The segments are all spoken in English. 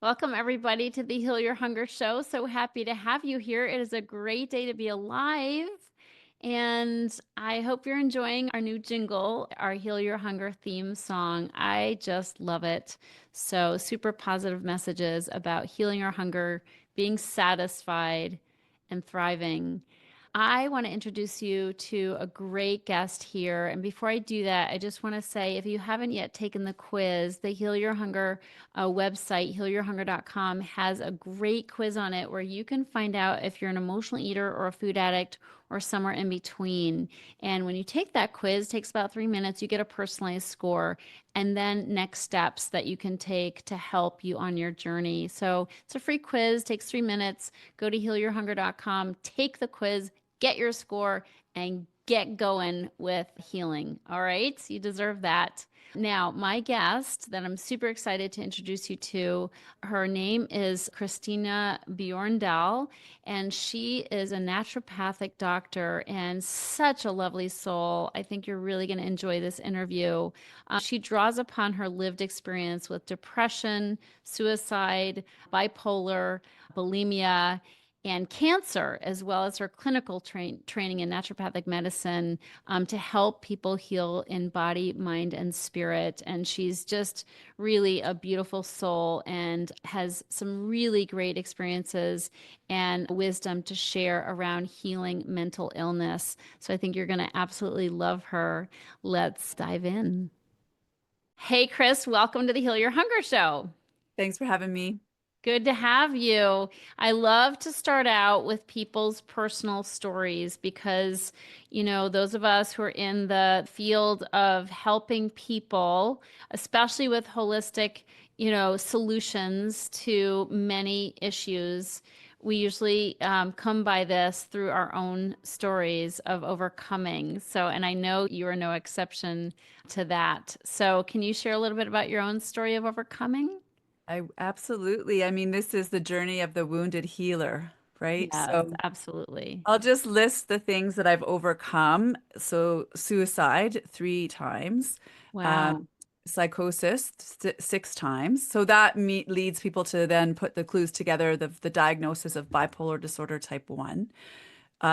Welcome, everybody, to the Heal Your Hunger Show. So happy to have you here. It is a great day to be alive. And I hope you're enjoying our new jingle, our Heal Your Hunger theme song. I just love it. So, super positive messages about healing our hunger, being satisfied, and thriving. I want to introduce you to a great guest here. And before I do that, I just want to say if you haven't yet taken the quiz, the Heal Your Hunger website, healyourhunger.com, has a great quiz on it where you can find out if you're an emotional eater or a food addict or somewhere in between. And when you take that quiz, it takes about 3 minutes, you get a personalized score and then next steps that you can take to help you on your journey. So it's a free quiz, takes 3 minutes. Go to healyourhunger.com, take the quiz, get your score, and get going with healing. All right, you deserve that. Now, my guest that I'm super excited to introduce you to, her name is Christina Bjrondal, and she is a naturopathic doctor and such a lovely soul. I think you're really going to enjoy this interview. She draws upon her lived experience with depression, suicide, bipolar, bulimia, and cancer, as well as her clinical training in naturopathic medicine to help people heal in body, mind, and spirit. And she's just really a beautiful soul and has some really great experiences and wisdom to share around healing mental illness. So I think you're going to absolutely love her. Let's dive in. Hey, Chris, welcome to the Heal Your Hunger Show. Thanks for having me. Good to have you. I love to start out with people's personal stories because, those of us who are in the field of helping people, especially with holistic, solutions to many issues, we usually come by this through our own stories of overcoming. So, and I know you are no exception to that. So, can you share a little bit about your own story of overcoming? I absolutely. I mean, this is the journey of the wounded healer, right? Yes, So absolutely. I'll just list the things that I've overcome. So suicide 3 times, Wow. um, psychosis 6 times. So that leads people to then put the clues together, the diagnosis of bipolar disorder type 1.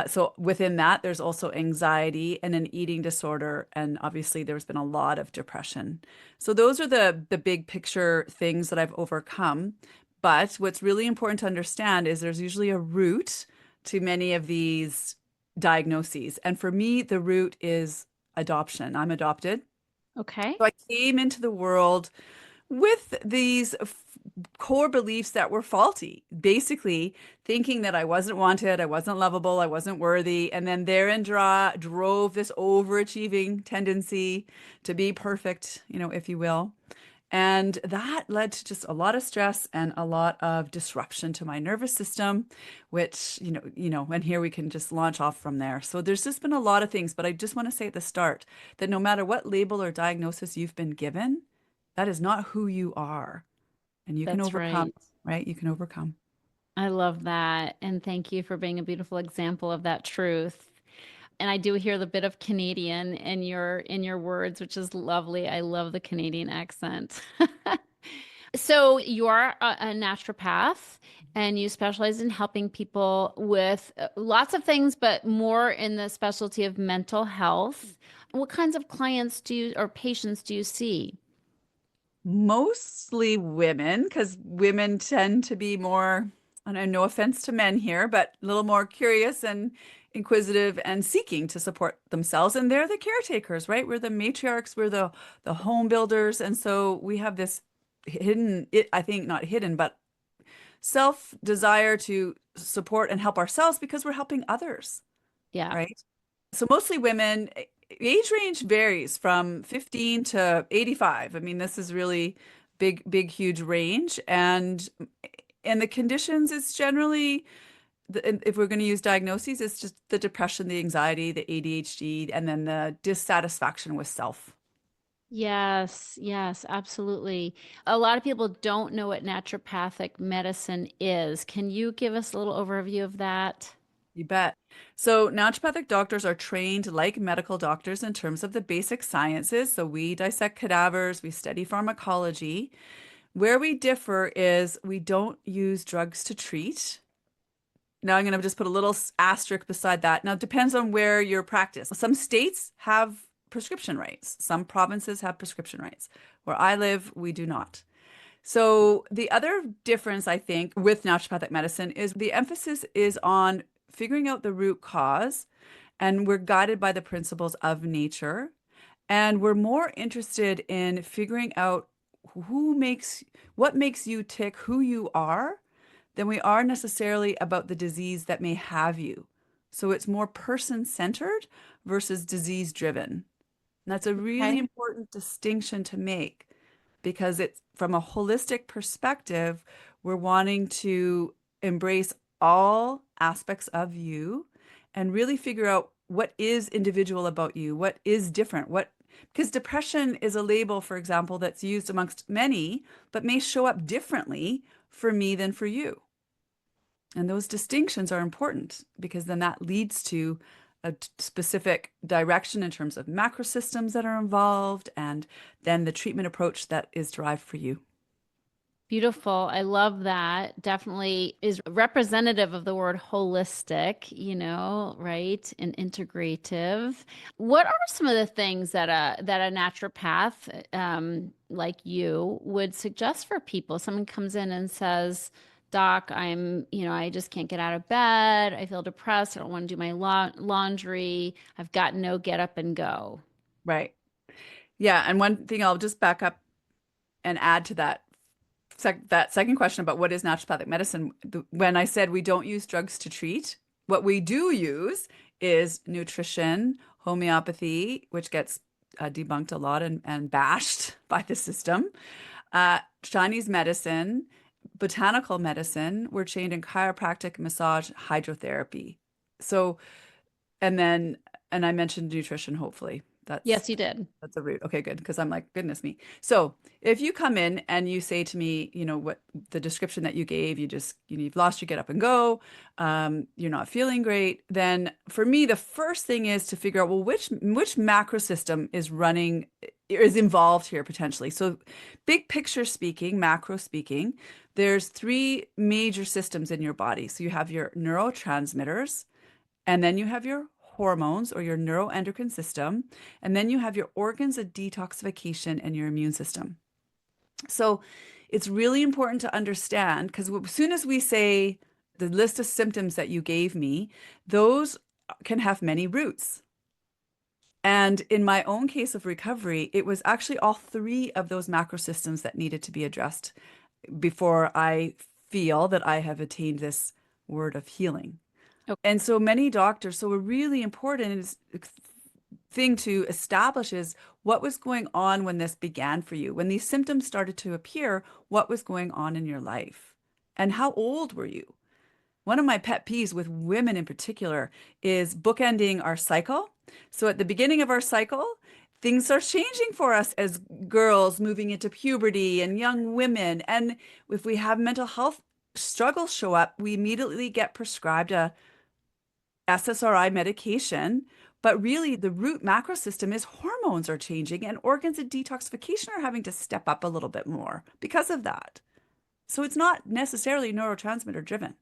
So within that, there's also anxiety and an eating disorder, and obviously there's been a lot of depression. So those are the big picture things that I've overcome. But what's really important to understand is there's usually a root to many of these diagnoses. And for me, the root is adoption. I'm adopted. Okay. So I came into the world with these core beliefs that were faulty, basically thinking that I wasn't wanted, I wasn't lovable, I wasn't worthy, and then therein drove this overachieving tendency to be perfect, if you will. And that led to just a lot of stress and a lot of disruption to my nervous system, which, and here we can just launch off from there. So there's just been a lot of things, but I just want to say at the start that no matter what label or diagnosis you've been given, that is not who you are. And you can That's overcome, right. right? You can overcome. I love that. And thank you for being a beautiful example of that truth. And I do hear the bit of Canadian in your words, which is lovely. I love the Canadian accent. So you are a naturopath and you specialize in helping people with lots of things, but more in the specialty of mental health. What kinds of clients do you or patients do you see? Mostly women, because women tend to be more, I know, no offense to men here, but a little more curious and inquisitive and seeking to support themselves. And they're the caretakers, right? We're the matriarchs, we're the home builders. And so we have this hidden, I think not hidden, but self desire to support and help ourselves because we're helping others, Yeah. right? So mostly women, age range varies from 15 to 85. I mean, this is really big, huge range. And the conditions is generally, if we're going to use diagnoses, it's just the depression, the anxiety, the ADHD, and then the dissatisfaction with self. Yes, yes, absolutely. A lot of people don't know what naturopathic medicine is. Can you give us a little overview of that? You bet. So naturopathic doctors are trained like medical doctors in terms of the basic sciences. So we dissect cadavers, we study pharmacology. Where we differ is we don't use drugs to treat. Now I'm going to just put a little asterisk beside that. Now it depends on where your practice. Some states have prescription rights. Some provinces have prescription rights. Where I live, we do not. So the other difference, I think, with naturopathic medicine is the emphasis is on figuring out the root cause, and we're guided by the principles of nature. And we're more interested in figuring out who makes what makes you tick, who you are, than we are necessarily about the disease that may have you. So it's more person-centered versus disease-driven. And that's a really Okay. important distinction to make because it's from a holistic perspective, we're wanting to embrace all aspects of you and really figure out what is individual about you, what is different, what because depression is a label, for example, that's used amongst many, but may show up differently for me than for you. And those distinctions are important because then that leads to a specific direction in terms of macro systems that are involved and then the treatment approach that is derived for you. Beautiful. I love that. Definitely is representative of the word holistic, right? And integrative. What are some of the things that a naturopath like you would suggest for people? Someone comes in and says, Doc, I just can't get out of bed. I feel depressed. I don't want to do my laundry. I've got no get up and go. Right. Yeah. And one thing I'll just back up and add to that second question about what is naturopathic medicine. When I said we don't use drugs to treat, what we do use is nutrition, homeopathy, which gets debunked a lot and bashed by the system, Chinese medicine, botanical medicine. We're trained in chiropractic, massage, hydrotherapy. So, and then, and I mentioned nutrition, hopefully. That's Yes, you did. that's a root. Okay, good. Because I'm like, goodness me. So if you come in and you say to me, what the description that you gave, you've lost your get up and go, you're not feeling great, then for me, the first thing is to figure out, well, which macro system is involved here potentially. So big picture speaking, macro speaking, there's three major systems in your body. So you have your neurotransmitters, and then you have your hormones or your neuroendocrine system. And then you have your organs of detoxification and your immune system. So it's really important to understand because as soon as we say the list of symptoms that you gave me, those can have many roots. And in my own case of recovery, it was actually all three of those macro systems that needed to be addressed before I feel that I have attained this word of healing. And so many doctors, so a really important thing to establish is what was going on when this began for you. When these symptoms started to appear, what was going on in your life? And how old were you? One of my pet peeves with women in particular is bookending our cycle. So at the beginning of our cycle, things are changing for us as girls moving into puberty and young women. And if we have mental health struggles show up, we immediately get prescribed a SSRI medication, but really the root macro system is hormones are changing and organs of detoxification are having to step up a little bit more because of that. So it's not necessarily neurotransmitter driven,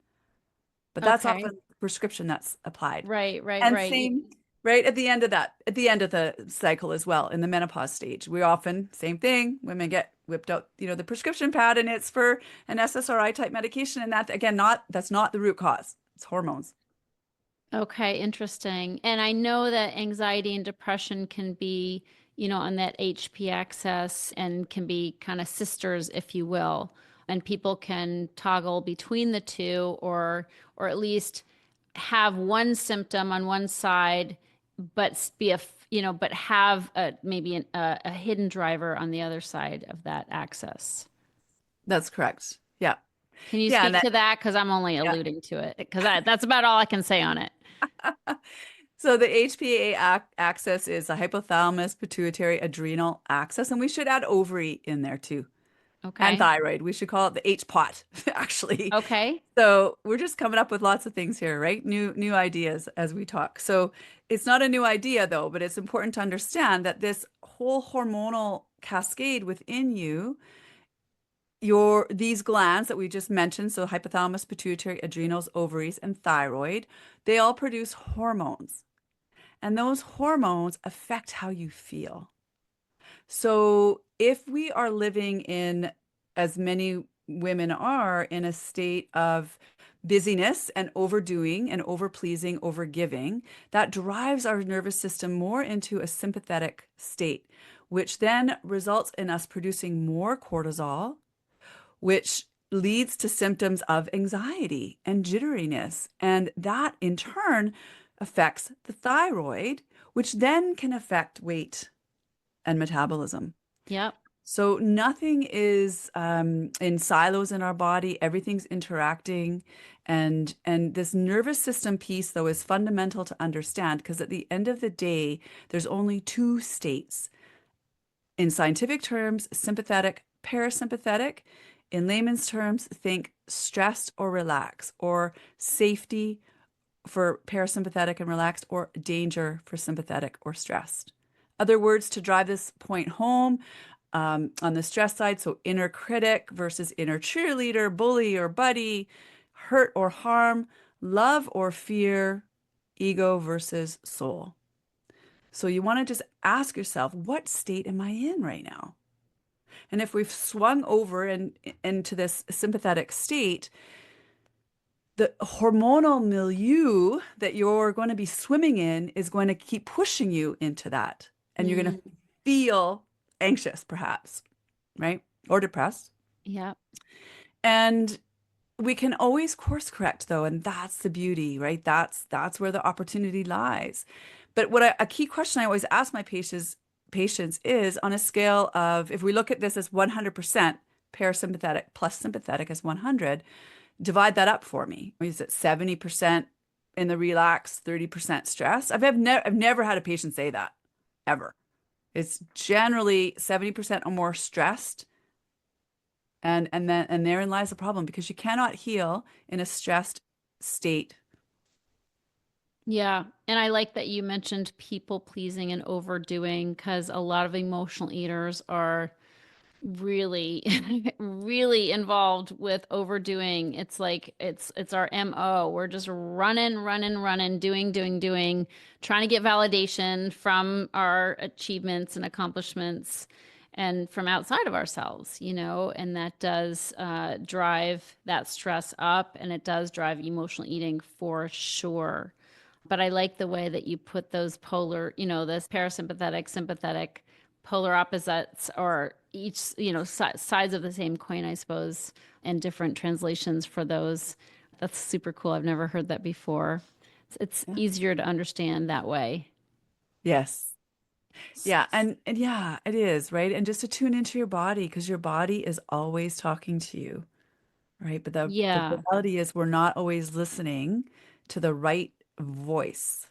but that's Okay. often the prescription that's applied. Right, right, And right. same right at the end of at the end of the cycle as well, in the menopause stage, we often, same thing, women get whipped out, the prescription pad and it's for an SSRI type medication. And that, again, that's not the root cause. It's hormones. Okay, interesting. And I know that anxiety and depression can be, on that HP axis and can be kind of sisters, if you will. And people can toggle between the two or at least have one symptom on one side, but but have maybe a hidden driver on the other side of that axis. That's correct. Yeah. Can you Yeah. And speak that, to that? Because I'm only yeah. alluding to it because that's about all I can say on it. So the HPA axis is a hypothalamus pituitary adrenal axis, and we should add ovary in there too, and Okay. thyroid. We should call it the H pot, actually. Okay. So we're just coming up with lots of things here, right? New ideas as we talk. So it's not a new idea though, but it's important to understand that this whole hormonal cascade within you these glands that we just mentioned, so hypothalamus, pituitary, adrenals, ovaries, and thyroid, they all produce hormones. And those hormones affect how you feel. So if we are living in, as many women are, in a state of busyness and overdoing and overpleasing, overgiving, that drives our nervous system more into a sympathetic state, which then results in us producing more cortisol, which leads to symptoms of anxiety and jitteriness. And that in turn affects the thyroid, which then can affect weight and metabolism. Yep. So nothing is in silos in our body. Everything's interacting, and this nervous system piece, though, is fundamental to understand because at the end of the day, there's only two states. In scientific terms, sympathetic, parasympathetic. In layman's terms, think stressed or relaxed, or safety for parasympathetic and relaxed, or danger for sympathetic or stressed. Other words to drive this point home, on the stress side, so inner critic versus inner cheerleader, bully or buddy, hurt or harm, love or fear, ego versus soul. So you want to just ask yourself, what state am I in right now? And if we've swung over and into this sympathetic state, the hormonal milieu that you're going to be swimming in is going to keep pushing you into that. And you're going Mm, to feel anxious, perhaps, right? Or depressed. yep. And we can always course correct though, and that's the beauty, right? That's where the opportunity lies. But a key question I always ask my patients is on a scale of, if we look at this as 100% parasympathetic plus sympathetic as 100, divide that up for me. Is it 70% in the relax, 30% stress? I've never had a patient say that ever. It's generally 70% or more stressed. And therein lies the problem because you cannot heal in a stressed state. Yeah. And I like that you mentioned people pleasing and overdoing because a lot of emotional eaters are really really involved with overdoing. It's like it's our MO. We're just running, doing, trying to get validation from our achievements and accomplishments and from outside of ourselves, and that does drive that stress up and it does drive emotional eating for sure. But I like the way that you put those polar, this parasympathetic, sympathetic, polar opposites, or each, sides of the same coin, I suppose, and different translations for those. That's super cool. I've never heard that before. It's Yeah. easier to understand that way. Yes. Yeah. And yeah, it is, right? And just to tune into your body because your body is always talking to you, right? But the Yeah. reality is we're not always listening to the right voice.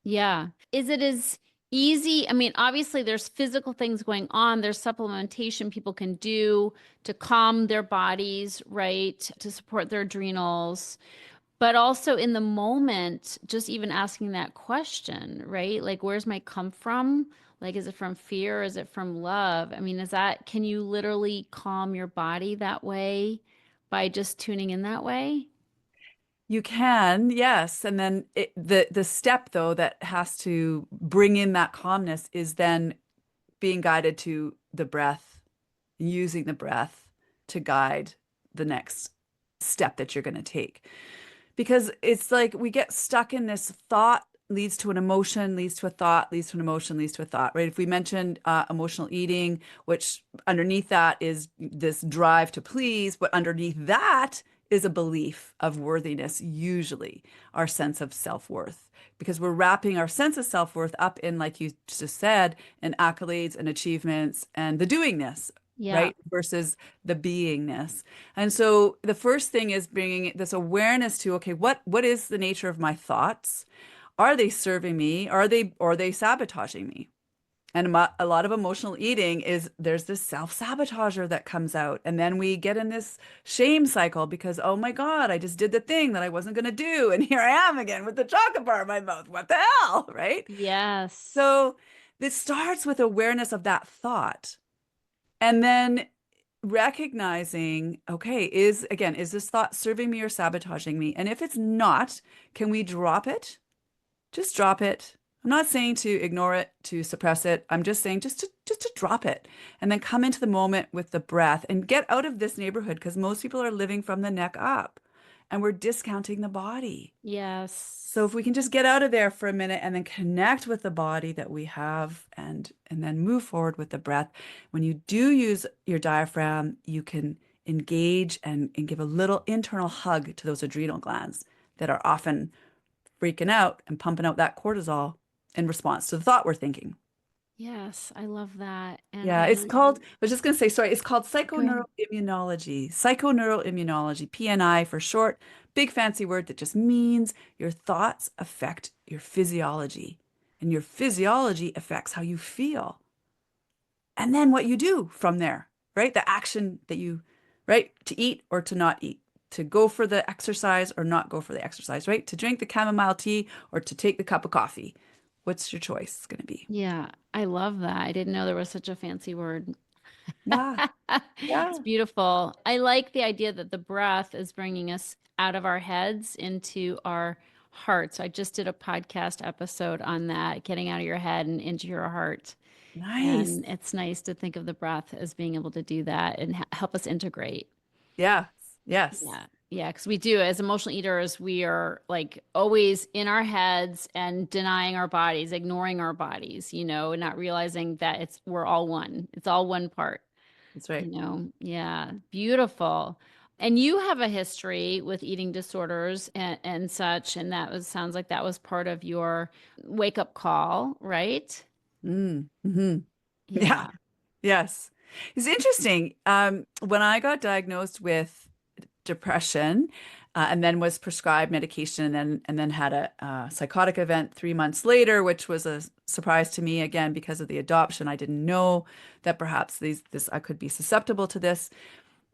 Yeah. Is it as easy? I mean, obviously, there's physical things going on. There's supplementation people can do to calm their bodies, right? To support their adrenals. But also in the moment, just even asking that question, right? Like, where's my come from? Like, is it from fear? Is it from love? I mean, can you literally calm your body that way by just tuning in that way? You can, yes. And then the step though that has to bring in that calmness is then being guided to the breath, using the breath to guide the next step that you're going to take. Because it's like we get stuck in this thought leads to an emotion, leads to a thought, leads to an emotion, leads to a thought, right? If we mentioned emotional eating, which underneath that is this drive to please, but underneath that is a belief of worthiness, usually our sense of self-worth, because we're wrapping our sense of self-worth up in, like you just said, in accolades and achievements and the doingness, Yeah. right? Versus the beingness. And so the first thing is bringing this awareness to, okay, what is the nature of my thoughts? Are they serving me? Are they sabotaging me? And a lot of emotional eating is there's this self-sabotager that comes out. And then we get in this shame cycle because, oh my God, I just did the thing that I wasn't going to do. And here I am again with the chocolate bar in my mouth. What the hell? Right? Yes. So this starts with awareness of that thought. And then recognizing, okay, is this thought serving me or sabotaging me? And if it's not, can we drop it? Just drop it. I'm not saying to ignore it, to suppress it. I'm just saying just to drop it and then come into the moment with the breath and get out of this neighborhood because most people are living from the neck up and we're discounting the body. So if Yes. we can just get out of there for a minute and then connect with the body that we have and then move forward with the breath. When you do use your diaphragm, you can engage and give a little internal hug to those adrenal glands that are often freaking out and pumping out that cortisol in response to the thought we're thinking. Yes, I love that. And Yeah, it's called, I was just going to say, sorry, it's called go ahead. psychoneuroimmunology, PNI for short, big fancy word that just means your thoughts affect your physiology, and your physiology affects how you feel. And then what you do from there, right? The action that you, right? To eat or to not eat, to go for the exercise or not go for the exercise, right? To drink the chamomile tea or to take the cup of coffee. What's your choice going to be? Yeah, I love that. I didn't know there was such a fancy word. Yeah, It's yeah. beautiful. I like the idea that the breath is bringing us out of our heads into our hearts. I just did a podcast episode on that, getting out of your head and into your heart. Nice. And it's nice to think of the breath as being able to do that and help us integrate. Yes, yes, Yeah. Yeah, because we do, as emotional eaters, we are like always in our heads and denying our bodies, ignoring our bodies, and not realizing that we're all one. It's all one part. that's right. Yeah, beautiful. And you have a history with eating disorders and such, and sounds like that was part of your wake up call, right? Hmm. Yeah, Yeah. yes. It's interesting. When I got diagnosed with depression, and then was prescribed medication, and then had a psychotic event 3 months later, which was a surprise to me again because of the adoption. I didn't know that perhaps this I could be susceptible to this.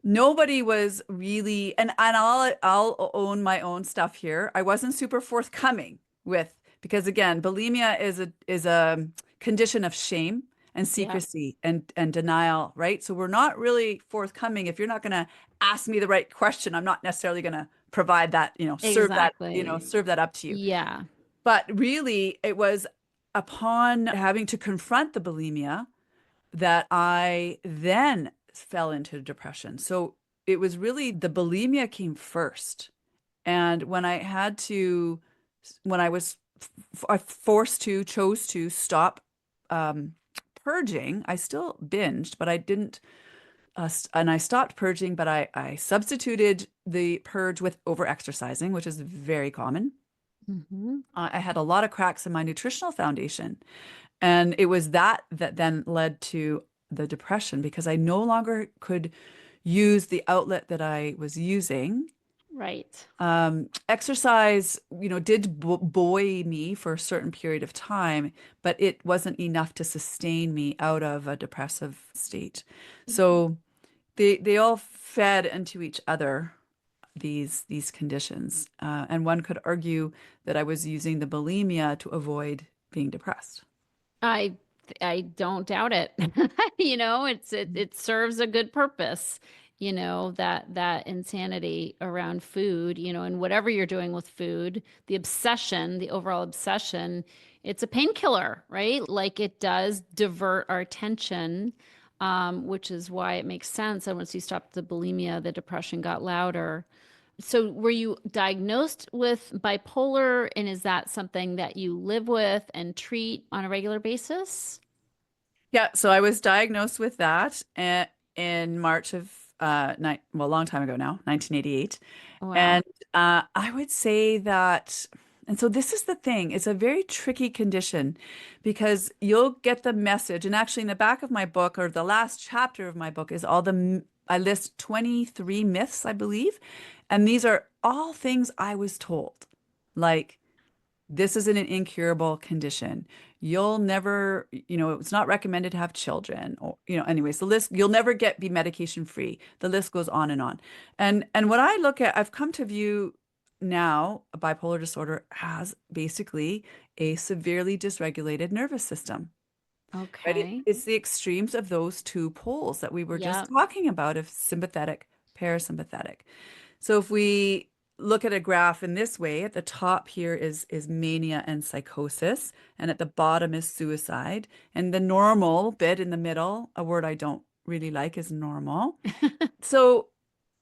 Nobody was really, and I'll own my own stuff here. I wasn't super forthcoming with because again, bulimia is a condition of shame and Yeah, secrecy and denial, right? So we're not really forthcoming. If you're not going to ask me the right question, I'm not necessarily going to provide that, exactly. serve that up to you. Yeah. But really, it was upon having to confront the bulimia that I then fell into depression. So it was really the bulimia came first. And when I was chose to stop um, purging, I still binged, but I didn't, and I stopped purging, but I substituted the purge with overexercising, which is very common. Hmm. I had a lot of cracks in my nutritional foundation. And it was that then led to the depression because I no longer could use the outlet that I was using. Right. Exercise, did buoy me for a certain period of time, but it wasn't enough to sustain me out of a depressive state. Mhm. So they all fed into each other, these conditions. And one could argue that I was using the bulimia to avoid being depressed. I I don't doubt it. It serves a good purpose, that insanity around food, and whatever you're doing with food, the overall obsession, it's a painkiller, right? Like it does divert our attention, which is why it makes sense. And once you stop the bulimia, the depression got louder. So, were you diagnosed with bipolar, and is that something that you live with and treat on a regular basis? Yeah, so I was diagnosed with that in March of a long time ago now, 1988. Wow. And I would say that, and so this is the thing, it's a very tricky condition because you'll get the message, and actually in the back of my book or the last chapter of my book is I list 23 myths, I believe, and these are all things I was told. Like this isn't an incurable condition. You'll never, it's not recommended to have children or, anyways, the list, you'll never be medication free. The list goes on and on. And what I look at, I've come to view now a bipolar disorder as basically a severely dysregulated nervous system. right? Okay. It's the extremes of those two poles that we were just Yep. talking about of sympathetic, parasympathetic. So if we look at a graph in this way, at the top here is mania and psychosis, and at the bottom is suicide. And the normal bit in the middle, a word I don't really like is normal. So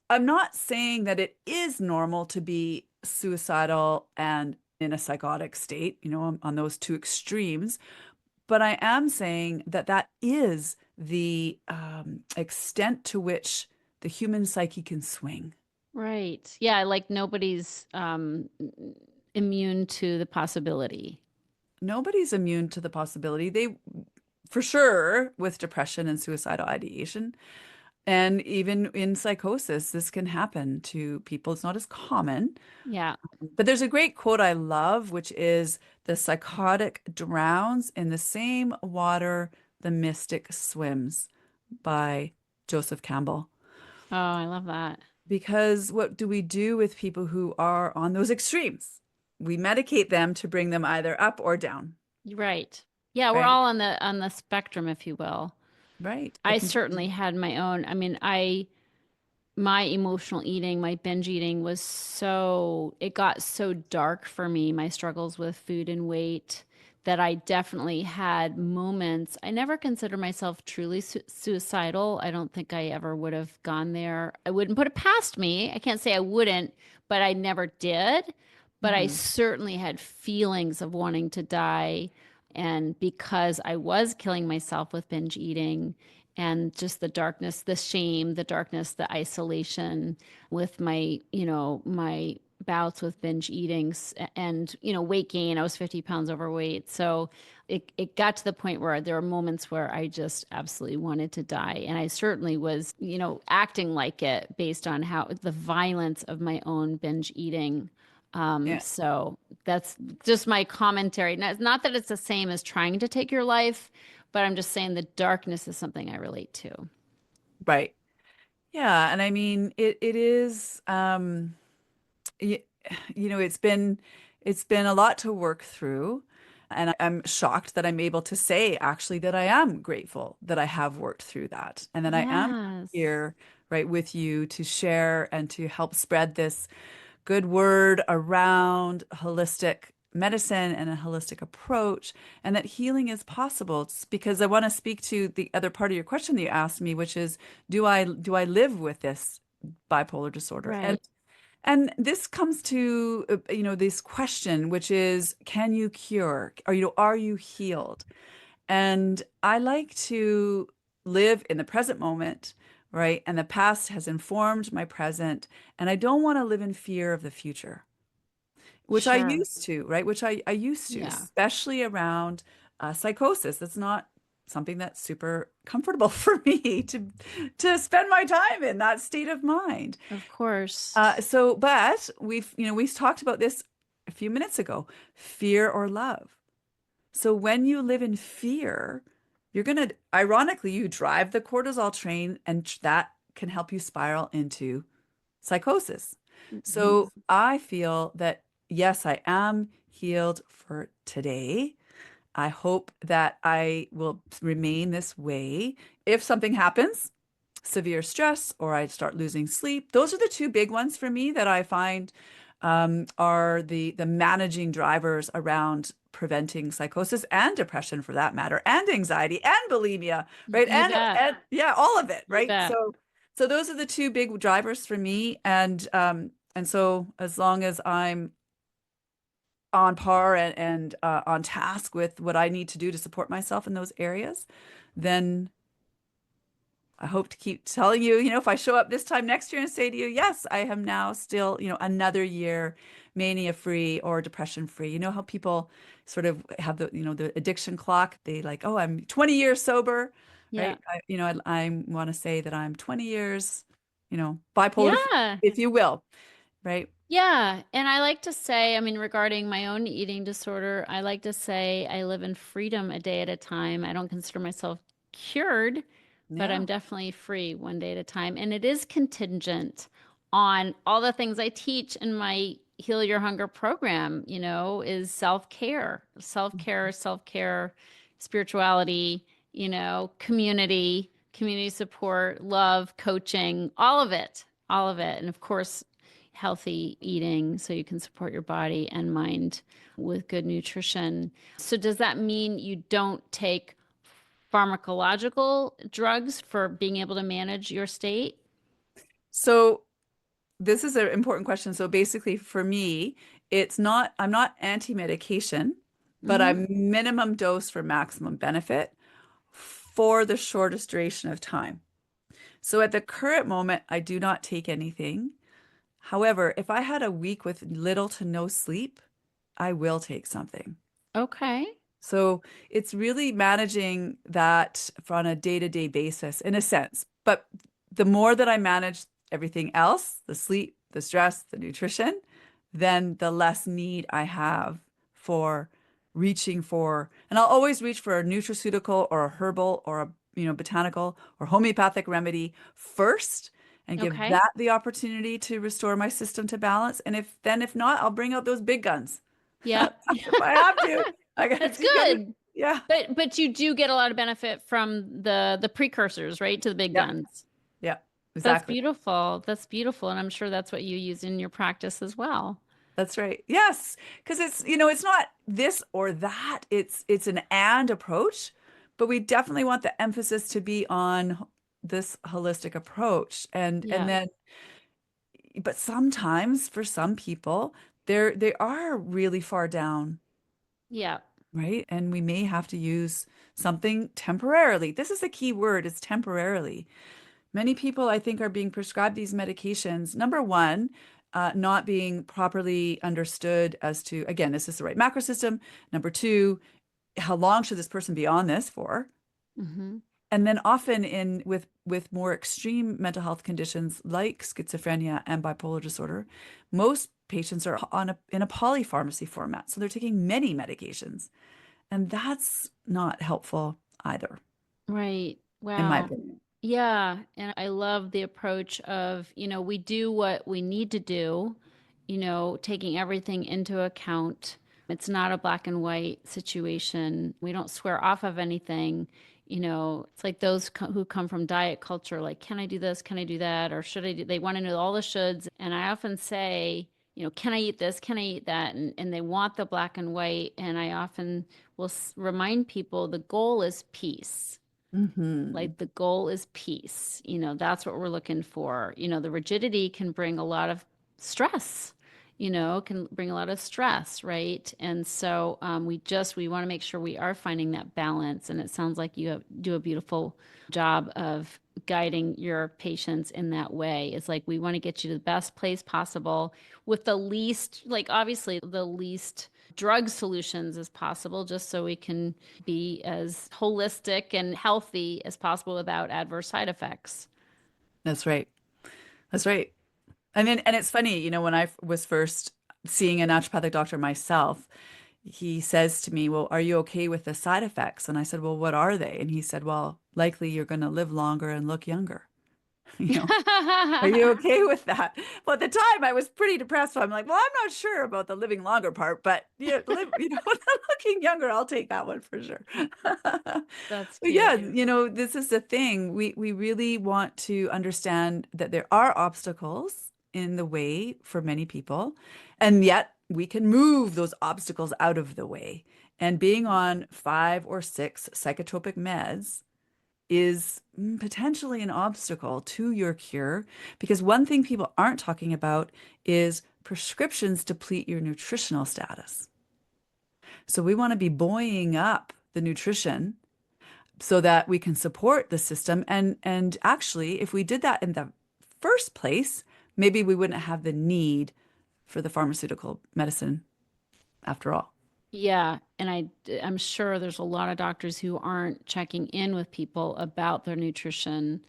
I'm not saying that it is normal to be suicidal and in a psychotic state, on those two extremes, but I am saying that that is the extent to which the human psyche can swing. Right. Yeah, like nobody's immune to the possibility. Nobody's immune to the possibility. For sure, with depression and suicidal ideation, and even in psychosis, this can happen to people. It's not as common. Yeah. But there's a great quote I love, which is the psychotic drowns in the same water the mystic swims by Joseph Campbell. Oh, I love that. Because what do we do with people who are on those extremes? We medicate them to bring them either up or down, Right. Yeah, we're right? all on the spectrum, if you will. Right. I I certainly completely. had my own. I mean, I my emotional eating, my binge eating was it got so dark for me, my struggles with food and weight, that I definitely had moments. I never considered myself truly suicidal. I don't think I ever would have gone there. I wouldn't put it past me. I can't say I wouldn't, but I never did. But I Mhm. certainly had feelings of wanting to die. And because I was killing myself with binge eating, and just the darkness, the shame, the darkness, the isolation with my bouts with binge eating and, weight gain. I was 50 pounds overweight. So it got to the point where there were moments where I just absolutely wanted to die. And I certainly was, acting like it based on how the violence of my own binge eating. Yeah, So that's just my commentary. Not that it's the same as trying to take your life, but I'm just saying the darkness is something I relate to. right. Yeah, and I mean it is y- it's been a lot to work through, and I'm shocked that I'm able to say actually that I am grateful that I have worked through that and that I am Yes. here right with you to share and to help spread this good word around holistic medicine and a holistic approach, and that healing is possible. It's because I want to speak to the other part of your question that you asked me, which is, do I live with this bipolar disorder? And Right. and this comes to this question, which is, can you cure? Or are you healed? And I like to live in the present moment, right? And the past has informed my present, and I don't want to live in fear of the future, which I Sure. used to, right? Which I used to, Yeah. especially around psychosis. That's not something that's super comfortable for me to spend my time in that state of mind. Of course. But we've talked about this a few minutes ago, fear or love. So when you live in fear, ironically, you drive the cortisol train, and that can help you spiral into psychosis. Mhm. So I feel that, yes, I am healed for today. I hope that I will remain this way. If something happens, severe stress, or I start losing sleep, those are the two big ones for me that I find are the managing drivers around preventing psychosis and depression, for that matter, and anxiety and bulimia, right? You bet. And yeah, all of it, You right? bet. So those are the two big drivers for me, and so as long as I'm on par and on task with what I need to do to support myself in those areas, then I hope to keep telling you, if I show up this time next year and say to you, yes, I am now still, another year mania free or depression free. You know how people sort of have the addiction clock. They like, oh, I'm 20 years sober, Yeah. right? I want to say that I'm 20 years, bipolar free, Yeah. if you will, right? Yeah. And I like to say, I mean, regarding my own eating disorder, I like to say I live in freedom a day at a time. I don't consider myself cured, but I'm Yeah. definitely free one day at a time. And it is contingent on all the things I teach in my Heal Your Hunger program, is self-care, self-care, self-care. spirituality, community support, love, coaching, all of it, all of it. And of course, healthy eating so you can support your body and mind with good nutrition. So does that mean you don't take pharmacological drugs for being able to manage your state? So this is an important question. So basically for me, I'm not anti-medication, but Hmm. I'm minimum dose for maximum benefit for the shortest duration of time. So at the current moment, I do not take anything. However, if I had a week with little to no sleep, I will take something. Okay. So it's really managing that on a day-to-day basis in a sense. But the more that I manage everything else, the sleep, the stress, the nutrition, then the less need I have for reaching for, and I'll always reach for a nutraceutical or a herbal or a, botanical or homeopathic remedy first and give Okay. that the opportunity to restore my system to balance. And if not, I'll bring out those big guns. Yep. If I have to. I got That's to get it. good. Yeah. But you do get a lot of benefit from the precursors, right? To the big Yep. guns. Yeah. That's Exactly. beautiful. That's beautiful. And I'm sure that's what you use in your practice as well. That's right. Yes. Because it's not this or that. It's an and approach, but we definitely want the emphasis to be on this holistic approach. And Yeah. then, but sometimes for some people, they are really far down, Yeah. right? And we may have to use something temporarily. This is a key word, it's temporarily. Many people, I think, are being prescribed these medications. Number one, not being properly understood as to, again, is this the right macro system? Number two, how long should this person be on this for? Hmm. And then often with more extreme mental health conditions like schizophrenia and bipolar disorder, most patients are in a polypharmacy format. So they're taking many medications. And that's not helpful either, Right. in my Wow. opinion. Yeah, and I love the approach of, we do what we need to do, taking everything into account. It's not a black and white situation. We don't swear off of anything. It's like those who come from diet culture, like, can I do this? Can I do that? Or should I do? They want to know all the shoulds. And I often say, can I eat this? Can I eat that? And they want the black and white. And I often will remind people the goal is peace. Hmm. Like the goal is peace. That's what we're looking for. The rigidity can bring a lot of stress, can bring a lot of stress, right? And so we want to make sure we are finding that balance. And it sounds like do a beautiful job of guiding your patients in that way. It's like we want to get you to the best place possible with the least, like obviously the least drug solutions as possible, just so we can be as holistic and healthy as possible without adverse side effects. That's right. That's right. And it's funny, when I was first seeing a naturopathic doctor myself, he says to me, "Well, are you okay with the side effects?" And I said, "Well, what are they?" And he said, "Well, likely you're going to live longer and look younger." You know, are you okay with that? Well, at the time I was pretty depressed. So I'm like, well, I'm not sure about the living longer part, but yeah, looking younger, I'll take that one for sure. That's But yeah, cute. this is the thing. We really want to understand that there are obstacles in the way for many people, and yet we can move those obstacles out of the way. And being on 5 or 6 psychotropic meds is potentially an obstacle to your cure because one thing people aren't talking about is prescriptions deplete your nutritional status. So we want to be buoying up the nutrition so that we can support the system and actually if we did that in the first place, maybe we wouldn't have the need for the pharmaceutical medicine after all. Yeah, and I'm sure there's a lot of doctors who aren't checking in with people about their nutrition,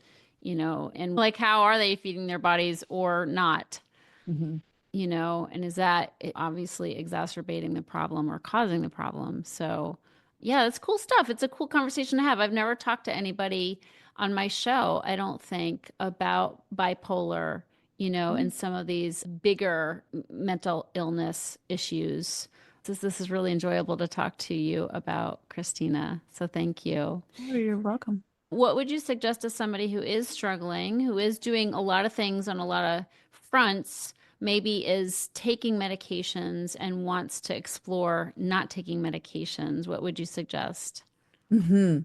and like how are they feeding their bodies or not? Hmm. And is that obviously exacerbating the problem or causing the problem? So, yeah, it's cool stuff. It's a cool conversation to have. I've never talked to anybody on my show, I don't think, about bipolar, and some of these bigger mental illness issues. This is really enjoyable to talk to you about, Christina. So thank you. Oh, you're welcome. What would you suggest to somebody who is struggling, who is doing a lot of things on a lot of fronts, maybe is taking medications and wants to explore not taking medications? What would you suggest? Hmm.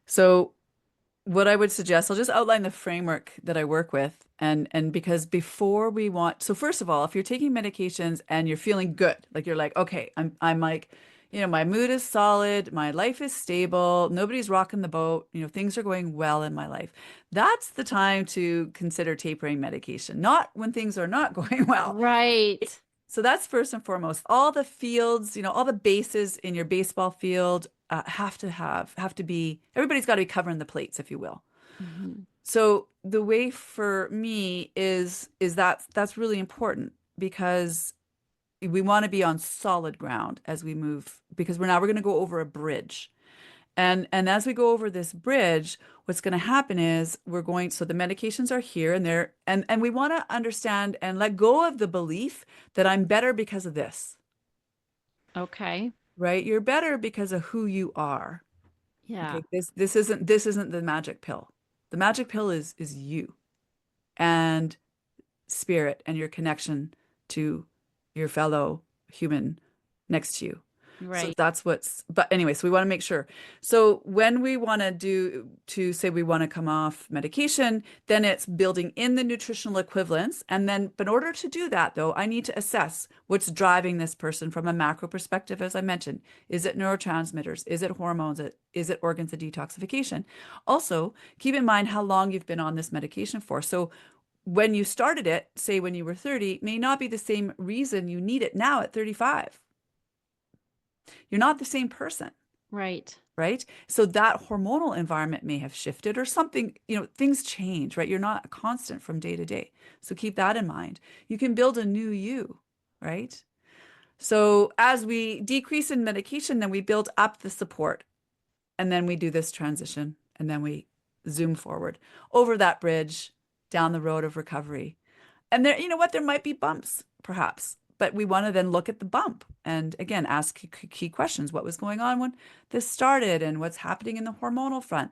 So what I would suggest, I'll just outline the framework that I work with. And because before we want, so first of all, if you're taking medications and you're feeling good, like you're like, okay, I'm like, my mood is solid, my life is stable, nobody's rocking the boat, things are going well in my life. That's the time to consider tapering medication, not when things are not going well. Right. So that's first and foremost. All the fields, all the bases in your baseball field have to be, everybody's got to be covering the plates, if you will. Mhm. So the way for me is that that's really important because we want to be on solid ground as we move because we're going to go over a bridge. And as we go over this bridge, what's going to happen is so the medications are here and there, and we want to understand and let go of the belief that I'm better because of this, Okay. right? You're better because of who you are. Yeah. Okay, this isn't the magic pill. The magic pill is you and spirit and your connection to your fellow human next to you. So Right. that's but anyway, so we want to make sure. So when we want to say we want to come off medication, then it's building in the nutritional equivalents. And then, but in order to do that, though, I need to assess what's driving this person from a macro perspective, as I mentioned. Is it neurotransmitters? Is it hormones? Is it organs of detoxification? Also, keep in mind how long you've been on this medication for. So when you started it, say when you were 30, may not be the same reason you need it now at 35. You're not the same person, Right. right? So that hormonal environment may have shifted or something, things change, right? You're not a constant from day to day. So keep that in mind. You can build a new you, right? So as we decrease in medication, then we build up the support and then we do this transition and then we zoom forward over that bridge down the road of recovery. And there, you know what, there might be bumps, perhaps, but we want to then look at the bump and again ask key questions. What was going on when this started and what's happening in the hormonal front?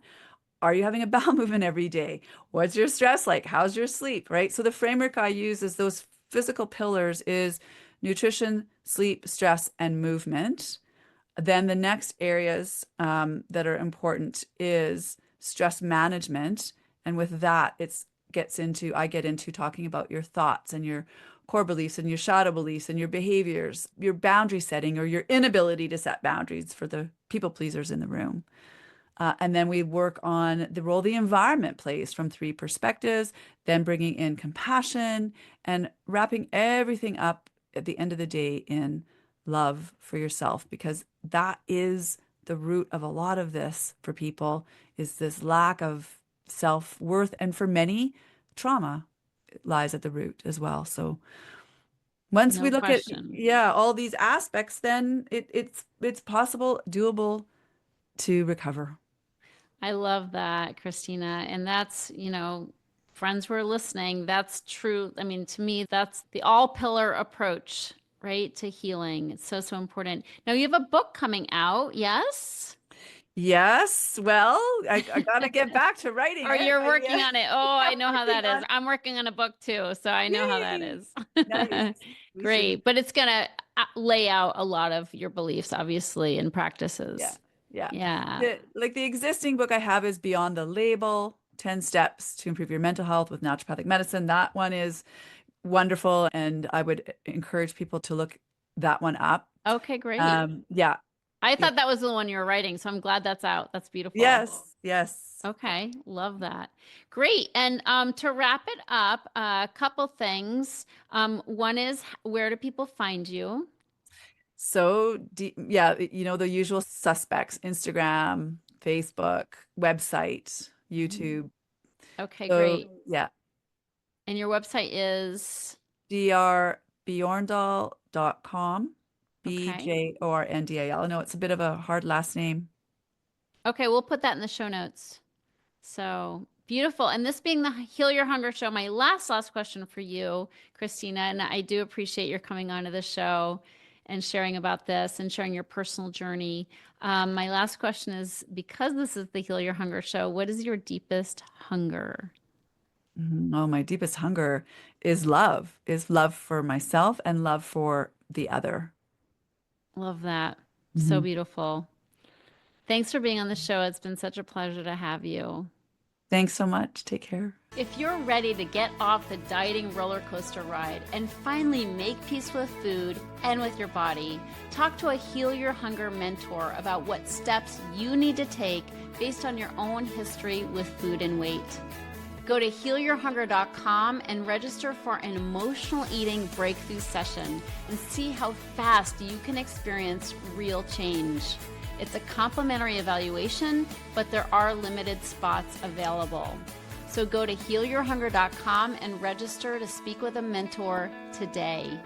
Are you having a bowel movement every day? What's your stress like? How's your sleep? Right? So the framework I use is those physical pillars is nutrition, sleep, stress, and movement. Then the next areas that are important is stress management. And with that, I get into talking about your thoughts and your core beliefs and your shadow beliefs and your behaviors, your boundary setting or your inability to set boundaries for the people pleasers in the room. And then we work on the role the environment plays from three perspectives, then bringing in compassion and wrapping everything up at the end of the day in love for yourself, because that is the root of a lot of this for people is this lack of self-worth. And for many, trauma lies at the root as well. So once we No look at, question. yeah, all these aspects, then it's possible, doable to recover. I love that, Christina. And that's, friends who are listening, that's true. I mean, to me, that's the all pillar approach, right, to healing. It's so, so important. Now, you have a book coming out, yes? Yes, well, I gotta get back to writing Or it, you're but working yeah, on it. Oh, I I'm know how working that is. on it. I'm working on a book too, so I know how that Yay! is. Nice. We should, Great. But it's gonna lay out a lot of your beliefs, obviously, and yeah, practices. yeah. Yeah. The existing book I have is Beyond the Label, 10 Steps to Improve Your Mental Health with Naturopathic Medicine. That one is wonderful, and I would encourage people to look that one up. Okay, great. Yeah, I yeah, thought that was the one you were writing, so I'm glad that's out. That's beautiful. yes, yes. Okay, love that. Great. And to wrap it up, a couple things. One is where do people find you? So, yeah, the usual suspects, Instagram, Facebook, website, Mhm. YouTube. Okay, So, great. yeah, And your website is drbjorndal.com, okay. Bjorndal. I know it's a bit of a hard last name. Okay, we'll put that in the show notes. So beautiful. And this being the Heal Your Hunger show, my last question for you, Christina, and I do appreciate your coming onto the show. and sharing about this and sharing your personal journey. My last question is, because this is the Heal Your Hunger show, what is your deepest hunger? Oh, my deepest hunger is love for myself and love for the other. Love that. So Mhm. beautiful. Thanks for being on the show. It's been such a pleasure to have you. Thanks so much. Take care. If you're ready to get off the dieting roller coaster ride and finally make peace with food and with your body, talk to a Heal Your Hunger mentor about what steps you need to take based on your own history with food and weight. Go to healyourhunger.com and register for an emotional eating breakthrough session and see how fast you can experience real change. It's a complimentary evaluation, but there are limited spots available. So go to healyourhunger.com and register to speak with a mentor today.